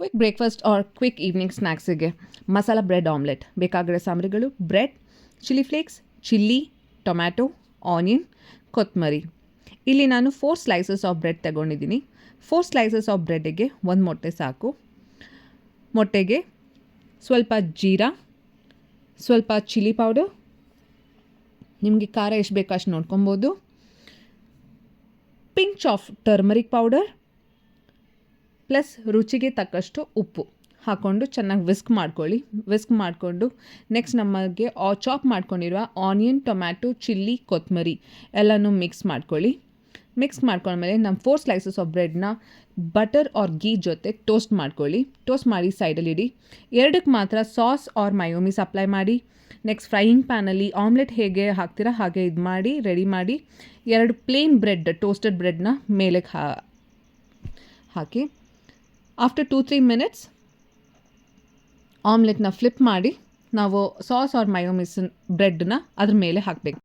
Quick breakfast or quick evening ಸ್ನ್ಯಾಕ್ಸಿಗೆ masala bread omelette ಬೇಕಾಗಿರೋ ಸಾಮಗ್ರಿಗಳು: bread, chilli flakes, chilli, tomato, onion, ಕೊತ್ತಂಬರಿ. ಇಲ್ಲಿ ನಾನು 4 ಸ್ಲೈಸಸ್ ಆಫ್ ಬ್ರೆಡ್ ತಗೊಂಡಿದ್ದೀನಿ. 4 ಸ್ಲೈಸಸ್ ಆಫ್ ಬ್ರೆಡ್ಡಿಗೆ 1 ಮೊಟ್ಟೆ ಸಾಕು. ಮೊಟ್ಟೆಗೆ ಸ್ವಲ್ಪ ಜೀರಾ, ಸ್ವಲ್ಪ ಚಿಲ್ಲಿ ಪೌಡರ್, ನಿಮಗೆ ಖಾರ ಎಷ್ಟು ಬೇಕೋ ಅಷ್ಟು ನೋಡ್ಕೊಬೋದು, pinch off turmeric powder, plus ರುಚಿಗೆ ತಕ್ಕಷ್ಟು ಉಪ್ಪು ಹಾಕ್ಕೊಂಡು ಚೆನ್ನಾಗಿ ವಿಸ್ಕ್ ಮಾಡ್ಕೊಳ್ಳಿ. ವಿಸ್ಕ್ ಮಾಡಿಕೊಂಡು ನೆಕ್ಸ್ಟ್ ನಮಗೆ ಚಾಪ್ ಮಾಡ್ಕೊಂಡಿರುವ ಆನಿಯನ್, ಟೊಮ್ಯಾಟೊ, ಚಿಲ್ಲಿ, ಕೊತ್ತಂಬರಿ ಎಲ್ಲನೂ ಮಿಕ್ಸ್ ಮಾಡ್ಕೊಳ್ಳಿ. ಮಿಕ್ಸ್ ಮಾಡ್ಕೊಂಡ್ಮೇಲೆ ನಮ್ಮ 4 ಸ್ಲೈಸಸ್ ಆಫ್ ಬ್ರೆಡ್ನ ಬಟರ್ ಆರ್ ಗೀ ಜೊತೆ ಟೋಸ್ಟ್ ಮಾಡ್ಕೊಳ್ಳಿ. ಟೋಸ್ಟ್ ಮಾಡಿ ಸೈಡಲ್ಲಿ ಇಡಿ. 2ಕ್ಕೆ ಮಾತ್ರ ಸಾಸ್ ಆರ್ ಮಯೋನೀಸ್ ಅಪ್ಲೈ ಮಾಡಿ. ನೆಕ್ಸ್ಟ್ ಫ್ರೈಯಿಂಗ್ ಪ್ಯಾನಲ್ಲಿ ಆಮ್ಲೆಟ್ ಹೇಗೆ ಹಾಕ್ತೀರಾ ಹಾಗೆ ಇದು ಮಾಡಿ ರೆಡಿ ಮಾಡಿ 2 ಪ್ಲೇನ್ ಬ್ರೆಡ್, ಟೋಸ್ಟೆಡ್ ಬ್ರೆಡ್ನ ಮೇಲೆ ಹಾಕಿ. ಆಫ್ಟರ್ 2-3 ಮಿನಿಟ್ಸ್ ಆಮ್ಲೆಟ್ನ ಫ್ಲಿಪ್ ಮಾಡಿ ನಾವು ಸಾಸ್ ಆರ್ ಮಯೋನೀಸ್ ಬ್ರೆಡ್ನ ಅದ್ರ ಮೇಲೆ ಹಾಕಬೇಕು.